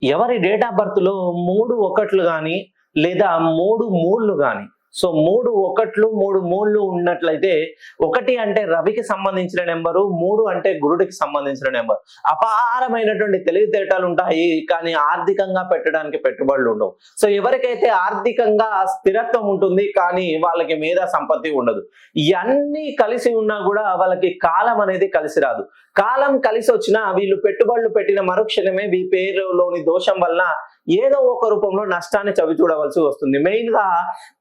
ఎవరి date of birth లో 3 ఒకట్లు గాని లేదా 3 మూళ్ళు గాని, సో 3 ఒకట్లు 3 మూళ్ళు ఉన్నట్లయితే 1 అంటే రవికి సంబంధించిన నెంబరు, 3 అంటే గురుడికి సంబంధించిన నెంబర్. అపారమైనటువంటి తెలివితేటలు ఉంటాయి, కానీ ఆర్థికంగా పెట్టడానికి పెట్టుబడులు ఉండవు. సో ఎవరికైతే ఆర్థికంగా స్థిరత్వం ఉంటుంది కానీ వాళ్ళకి మేధా సంపత్తి ఉండదు. ఇవన్నీ కలిసి ఉన్నా కూడా వాళ్ళకి కాలం అనేది కలిసి రాదు. కాలం కలిసి వచ్చినా వీళ్ళు పెట్టుబడులు పెట్టిన మరుక్షణమే ఈ పేరులోని దోషం వల్ల ఏదో ఒక రూపంలో నష్టాన్ని చవి చూడవలసి వస్తుంది. మెయిన్ గా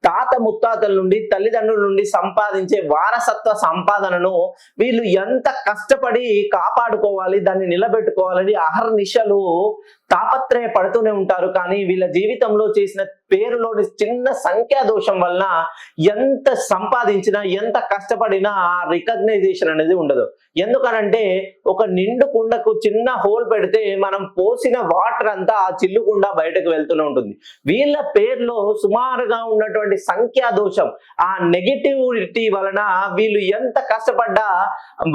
తాత ముత్తాతల నుండి, తల్లిదండ్రుల నుండి సంపాదించే వారసత్వ సంపాదనను వీళ్ళు ఎంత కష్టపడి కాపాడుకోవాలి, దాన్ని నిలబెట్టుకోవాలని అహర్నిశలు తాపత్రయ పడుతూనే ఉంటారు. కానీ వీళ్ళ జీవితంలో చేసిన పేరులోని చిన్న సంఖ్యా దోషం వలన ఎంత సంపాదించినా, ఎంత కష్టపడినా ఆ రికగ్నైజేషన్ అనేది ఉండదు. ఎందుకనంటే ఒక నిండు కుండకు చిన్న హోల్ పెడితే మనం పోసిన వాటర్ అంతా ఆ చిల్లు కుండ బయటకు వెళ్తూనే ఉంటుంది. వీళ్ళ పేర్లో సుమారుగా ఉన్నటువంటి సంఖ్యా దోషం, ఆ నెగిటివిటీ వలన వీళ్ళు ఎంత కష్టపడ్డా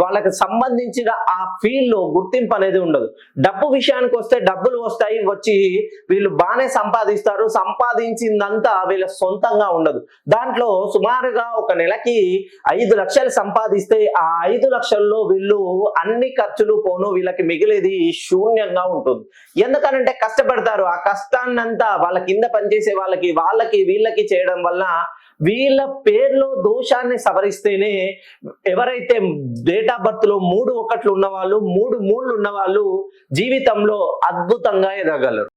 వాళ్ళకి సంబంధించిన ఆ ఫీల్డ్ లో గుర్తింపు అనేది ఉండదు. డబ్బు విషయానికి వస్తే డబ్బులు వస్తాయి, వచ్చి వీళ్ళు బాగానే సంపాదిస్తారు, సంపాదించిందంతా వీళ్ళ సొంతంగా ఉండదు. దాంట్లో సుమారుగా ఒక నెలకి 5 లక్షలు సంపాదిస్తే ఆ 5 లక్షల్లో వీళ్ళు అన్ని ఖర్చులు పోను, వీళ్ళకి మిగిలేది శూన్యంగా ఉంటుంది. ఎందుకనంటే కష్టపడతారు, ఆ కష్టాన్నంతా వాళ్ళ కింద పనిచేసే వాళ్ళకి వీళ్ళకి చేయడం వల్ల వీళ్ళ పేర్లో దోషాన్ని సవరిస్తేనే ఎవరైతే డేట్ ఆఫ్ బర్త్ లో 3 ఒకట్లు ఉన్నవాళ్ళు, 3 మూళ్ళు ఉన్నవాళ్ళు జీవితంలో అద్భుతంగా ఎదగలరు.